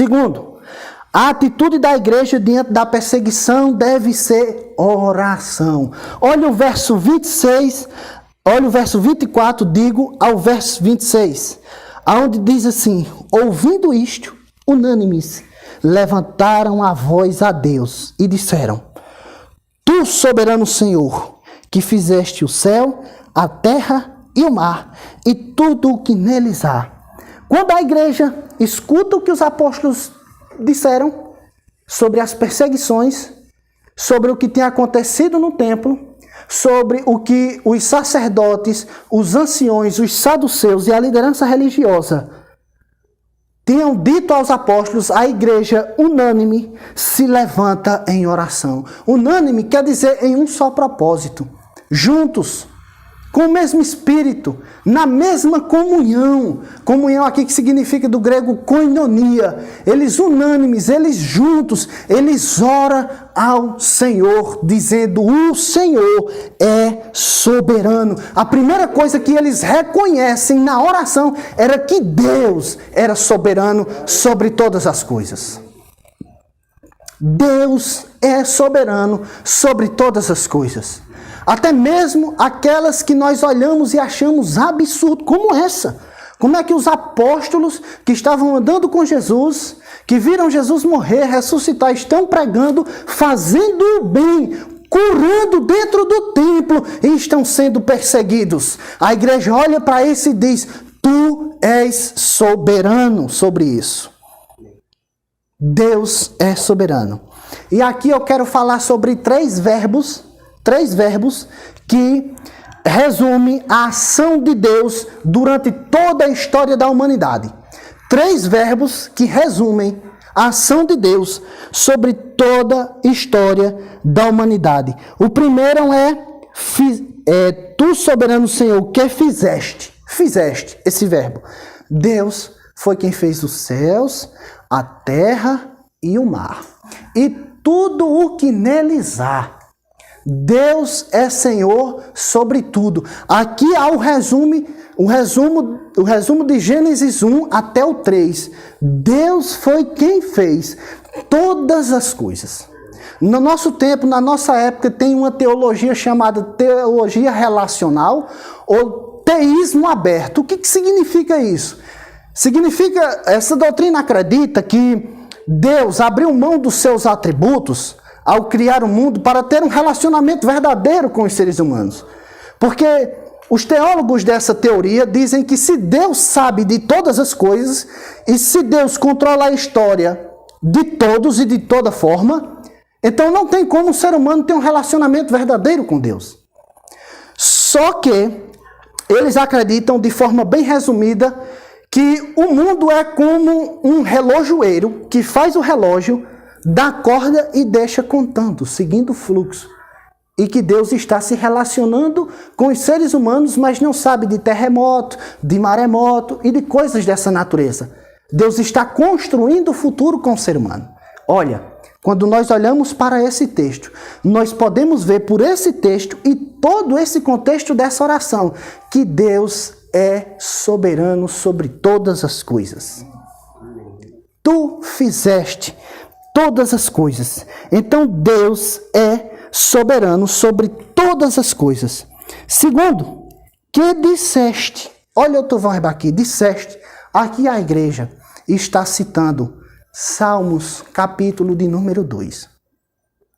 Segundo, a atitude da igreja diante da perseguição deve ser oração. Olha o verso 26, olha o verso 24, ao verso 26, aonde diz assim: ouvindo isto, unânimes, levantaram a voz a Deus e disseram: Tu, soberano Senhor, que fizeste o céu, a terra e o mar, e tudo o que neles há. Quando a igreja escuta o que os apóstolos disseram sobre as perseguições, sobre o que tem acontecido no templo, sobre o que os sacerdotes, os anciões, os saduceus e a liderança religiosa tinham dito aos apóstolos, a igreja unânime se levanta em oração. Unânime quer dizer em um só propósito, juntos, com o mesmo espírito, na mesma comunhão. Comunhão aqui que significa do grego koinonia. Eles unânimes, eles juntos, eles oram ao Senhor, dizendo: o Senhor é soberano. A primeira coisa que eles reconhecem na oração era que Deus era soberano sobre todas as coisas. Deus é soberano sobre todas as coisas. Até mesmo aquelas que nós olhamos e achamos absurdo, como essa. Como é que os apóstolos que estavam andando com Jesus, que viram Jesus morrer, ressuscitar, estão pregando, fazendo o bem, curando dentro do templo e estão sendo perseguidos? A igreja olha para isso e diz: Tu és soberano sobre isso. Deus é soberano. E aqui eu quero falar sobre três verbos que resumem a ação de Deus durante toda a história da humanidade. Três verbos que resumem a ação de Deus sobre toda a história da humanidade. O primeiro Tu, soberano Senhor, que fizeste. Fizeste, esse verbo. Deus foi quem fez os céus, a terra e o mar. E tudo o que neles há. Deus é Senhor sobre tudo. Aqui há o resumo de Gênesis 1 até o 3. Deus foi quem fez todas as coisas. No nosso tempo, na nossa época, tem uma teologia chamada teologia relacional ou teísmo aberto. O que significa isso? Significa, essa doutrina acredita que Deus abriu mão dos seus atributos ao criar o mundo para ter um relacionamento verdadeiro com os seres humanos. Porque os teólogos dessa teoria dizem que se Deus sabe de todas as coisas e se Deus controla a história de todos e de toda forma, então não tem como o ser humano ter um relacionamento verdadeiro com Deus. Só que eles acreditam, de forma bem resumida, que o mundo é como um relojoeiro que faz o relógio, dá corda e deixa contando, seguindo o fluxo. E que Deus está se relacionando com os seres humanos, mas não sabe de terremoto, de maremoto e de coisas dessa natureza. Deus está construindo o futuro com o ser humano. Olha, quando nós olhamos para esse texto, nós podemos ver por esse texto e todo esse contexto dessa oração, que Deus é soberano sobre todas as coisas. Tu fizeste todas as coisas. Então Deus é soberano sobre todas as coisas. Segundo, que disseste. Olha outro verbo aqui, disseste. Aqui a igreja está citando Salmos, capítulo de número 2.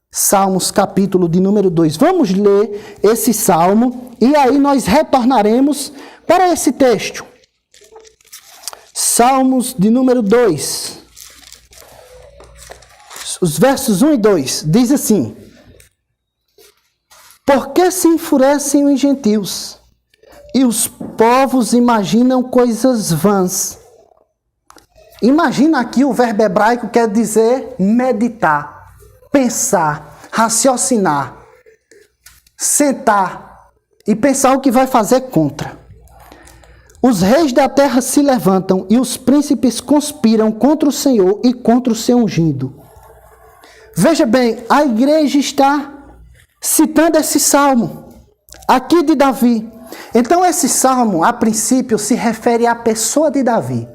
Salmos, capítulo de número 2. Vamos ler esse salmo e aí nós retornaremos para esse texto. Salmos de número 2. Os versos 1 e 2, diz assim: Por que se enfurecem os gentios, e os povos imaginam coisas vãs? Imagina aqui, o verbo hebraico quer dizer meditar, pensar, raciocinar, sentar e pensar o que vai fazer contra. Os reis da terra se levantam e os príncipes conspiram contra o Senhor e contra o seu ungido. Veja bem, a igreja está citando esse salmo aqui de Davi. Então esse salmo, a princípio, se refere à pessoa de Davi.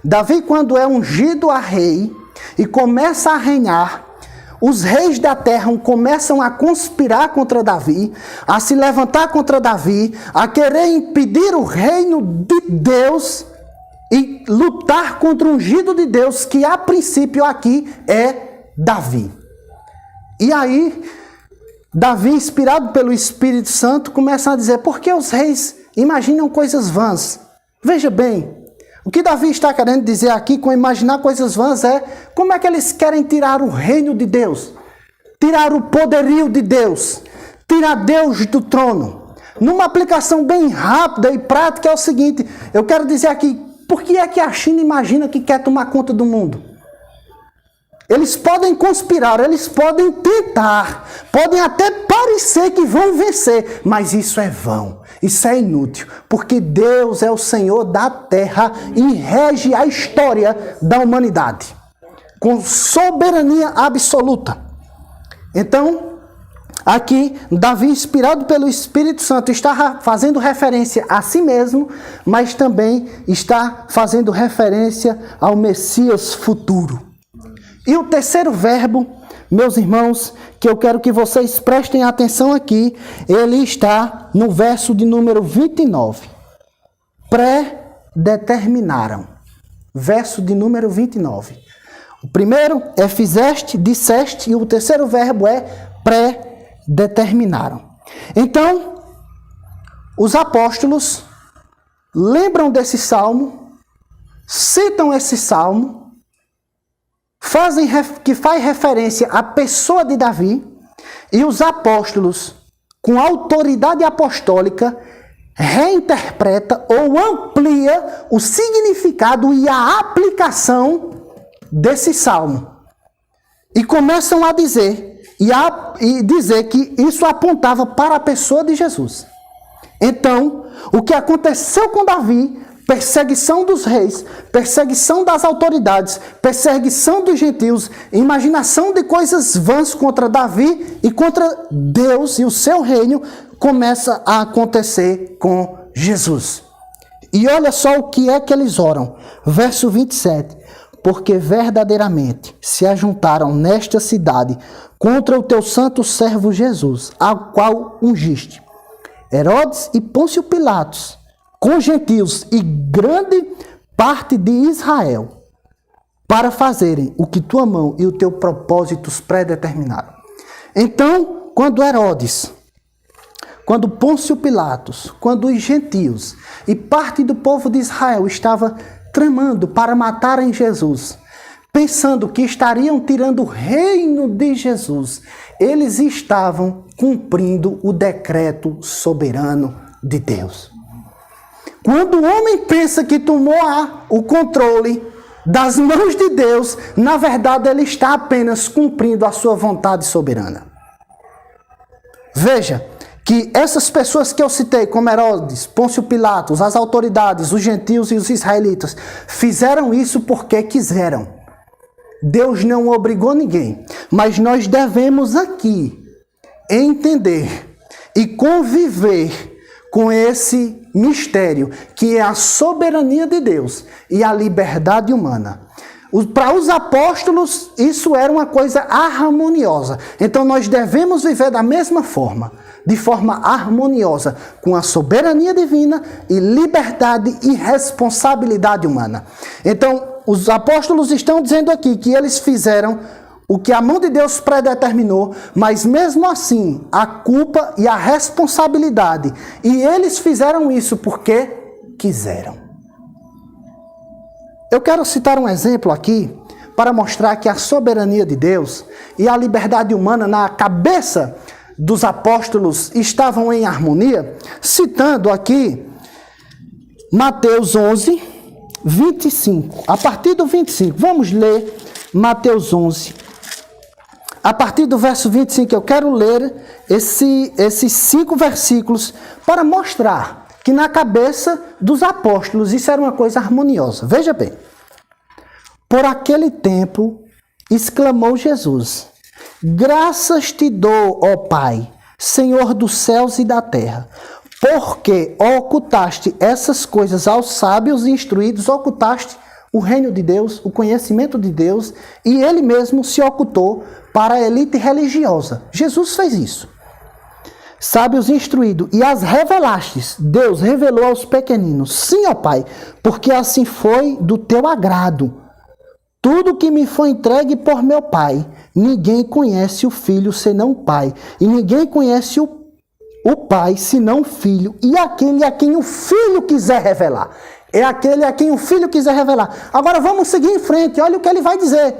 Davi, quando é ungido a rei e começa a reinar, os reis da terra começam a conspirar contra Davi, a se levantar contra Davi, a querer impedir o reino de Deus e lutar contra o ungido de Deus, que a princípio aqui é Davi. E aí, Davi, inspirado pelo Espírito Santo, começa a dizer: por que os reis imaginam coisas vãs? Veja bem, o que Davi está querendo dizer aqui com imaginar coisas vãs é como é que eles querem tirar o reino de Deus, tirar o poderio de Deus, tirar Deus do trono. Numa aplicação bem rápida e prática é o seguinte: eu quero dizer aqui, por que é que a China imagina que quer tomar conta do mundo? Eles podem conspirar, eles podem tentar, podem até parecer que vão vencer, mas isso é vão, isso é inútil, porque Deus é o Senhor da terra e rege a história da humanidade, com soberania absoluta. Então, aqui, Davi, inspirado pelo Espírito Santo, está fazendo referência a si mesmo, mas também está fazendo referência ao Messias futuro. E o terceiro verbo, meus irmãos, que eu quero que vocês prestem atenção aqui, ele está no verso de número 29. Predeterminaram. Verso de número 29. O primeiro é fizeste, disseste, e o terceiro verbo é predeterminaram. Então, os apóstolos lembram desse salmo, citam esse salmo, que faz referência à pessoa de Davi, e os apóstolos, com autoridade apostólica, reinterpreta ou amplia o significado e a aplicação desse salmo. E começam a dizer, dizer que isso apontava para a pessoa de Jesus. Então, o que aconteceu com Davi, perseguição dos reis, perseguição das autoridades, perseguição dos gentios, imaginação de coisas vãs contra Davi e contra Deus e o seu reino, começa a acontecer com Jesus. E olha só o que é que eles oram. Verso 27. Porque verdadeiramente se ajuntaram nesta cidade contra o teu santo servo Jesus, ao qual ungiste Herodes e Pôncio Pilatos, com gentios e grande parte de Israel, para fazerem o que tua mão e o teu propósitos predeterminaram. Então, quando Herodes, quando Pôncio Pilatos, quando os gentios e parte do povo de Israel estava tramando para matarem Jesus, pensando que estariam tirando o reino de Jesus, eles estavam cumprindo o decreto soberano de Deus. Quando o homem pensa que tomou o controle das mãos de Deus, na verdade ele está apenas cumprindo a sua vontade soberana. Veja que essas pessoas que eu citei, como Herodes, Pôncio Pilatos, as autoridades, os gentios e os israelitas, fizeram isso porque quiseram. Deus não obrigou ninguém, mas nós devemos aqui entender e conviver com esse mistério, que é a soberania de Deus e a liberdade humana. Para os apóstolos, isso era uma coisa harmoniosa. Então, nós devemos viver da mesma forma, de forma harmoniosa, com a soberania divina e liberdade e responsabilidade humana. Então, os apóstolos estão dizendo aqui que eles fizeram o que a mão de Deus predeterminou, mas mesmo assim, a culpa e a responsabilidade. E eles fizeram isso porque quiseram. Eu quero citar um exemplo aqui para mostrar que a soberania de Deus e a liberdade humana na cabeça dos apóstolos estavam em harmonia, citando aqui Mateus 11, 25. A partir do 25, vamos ler Mateus 11. A partir do verso 25, eu quero ler esses 5 versículos para mostrar que na cabeça dos apóstolos isso era uma coisa harmoniosa. Veja bem. Por aquele tempo, exclamou Jesus: graças te dou, ó Pai, Senhor dos céus e da terra, porque ocultaste essas coisas aos sábios e instruídos, ocultaste o reino de Deus, o conhecimento de Deus, e ele mesmo se ocultou para a elite religiosa. Jesus fez isso. Sábios instruídos, e as revelastes, Deus revelou aos pequeninos. Sim, ó Pai, porque assim foi do teu agrado. Tudo que me foi entregue por meu Pai, ninguém conhece o Filho senão o Pai, e ninguém conhece o Pai senão o Filho, e aquele a quem o Filho quiser revelar. É aquele a quem o Filho quiser revelar. Agora vamos seguir em frente, olha o que ele vai dizer.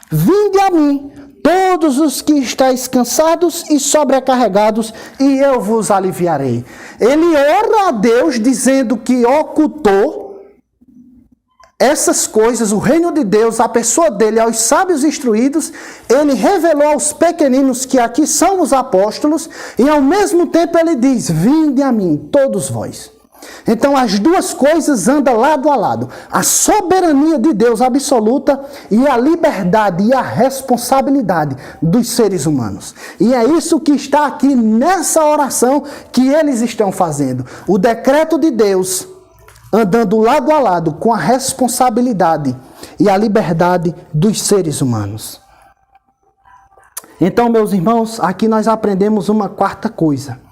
Vinde a mim, todos os que estáis cansados e sobrecarregados, e eu vos aliviarei. Ele ora a Deus dizendo que ocultou essas coisas, o reino de Deus, a pessoa dele, aos sábios instruídos. Ele revelou aos pequeninos, que aqui são os apóstolos, e ao mesmo tempo ele diz, vinde a mim, todos vós. Então as duas coisas andam lado a lado. A soberania de Deus absoluta e a liberdade e a responsabilidade dos seres humanos. E é isso que está aqui nessa oração que eles estão fazendo. O decreto de Deus andando lado a lado com a responsabilidade e a liberdade dos seres humanos. Então, meus irmãos, aqui nós aprendemos uma quarta coisa.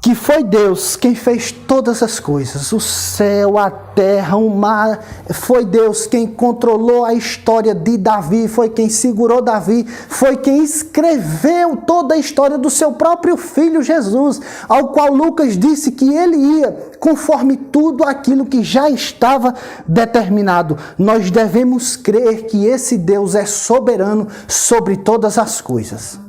Que foi Deus quem fez todas as coisas, o céu, a terra, o mar. Foi Deus quem controlou a história de Davi, foi quem segurou Davi, foi quem escreveu toda a história do seu próprio filho Jesus, ao qual Lucas disse que ele ia conforme tudo aquilo que já estava determinado. Nós devemos crer que esse Deus é soberano sobre todas as coisas.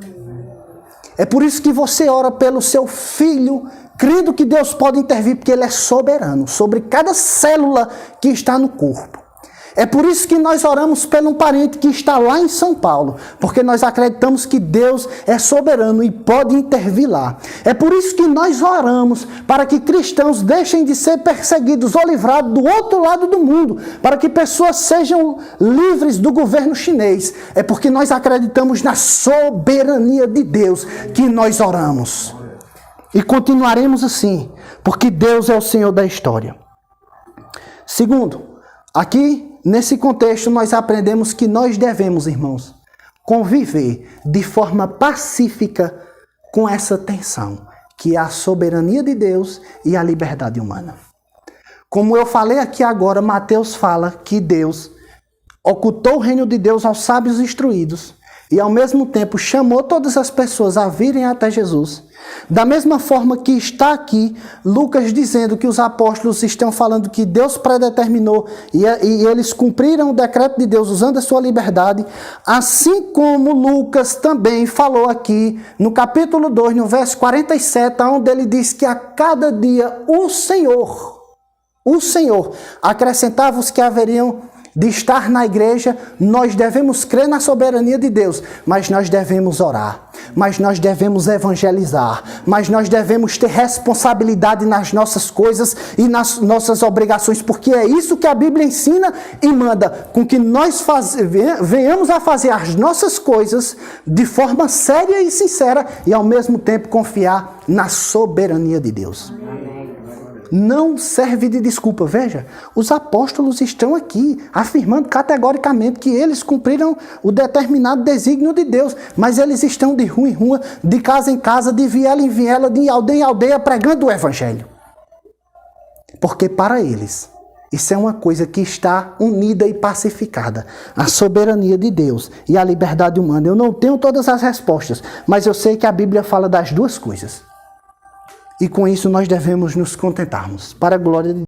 É por isso que você ora pelo seu filho, crendo que Deus pode intervir, porque ele é soberano sobre cada célula que está no corpo. É por isso que nós oramos pelo um parente que está lá em São Paulo, porque nós acreditamos que Deus é soberano e pode intervir lá. É por isso que nós oramos para que cristãos deixem de ser perseguidos ou livrados do outro lado do mundo, para que pessoas sejam livres do governo chinês. É porque nós acreditamos na soberania de Deus que nós oramos. E continuaremos assim, porque Deus é o Senhor da história. Segundo, aqui nesse contexto nós aprendemos que nós devemos, irmãos, conviver de forma pacífica com essa tensão, que é a soberania de Deus e a liberdade humana. Como eu falei aqui agora, Mateus fala que Deus ocultou o reino de Deus aos sábios instruídos e ao mesmo tempo chamou todas as pessoas a virem até Jesus. Da mesma forma que está aqui Lucas dizendo que os apóstolos estão falando que Deus predeterminou e eles cumpriram o decreto de Deus usando a sua liberdade, assim como Lucas também falou aqui no capítulo 2, no verso 47, onde ele diz que a cada dia o Senhor acrescentava os que haveriam de estar na igreja. Nós devemos crer na soberania de Deus, mas nós devemos orar, mas nós devemos evangelizar, mas nós devemos ter responsabilidade nas nossas coisas e nas nossas obrigações, porque é isso que a Bíblia ensina e manda, com que nós venhamos a fazer as nossas coisas de forma séria e sincera e ao mesmo tempo confiar na soberania de Deus. Não serve de desculpa. Veja, os apóstolos estão aqui afirmando categoricamente que eles cumpriram o determinado desígnio de Deus, mas eles estão de rua em rua, de casa em casa, de viela em viela, de aldeia em aldeia, pregando o evangelho. Porque para eles, isso é uma coisa que está unida e pacificada. A soberania de Deus e a liberdade humana. Eu não tenho todas as respostas, mas eu sei que a Bíblia fala das duas coisas. E com isso nós devemos nos contentarmos, para a glória de Deus.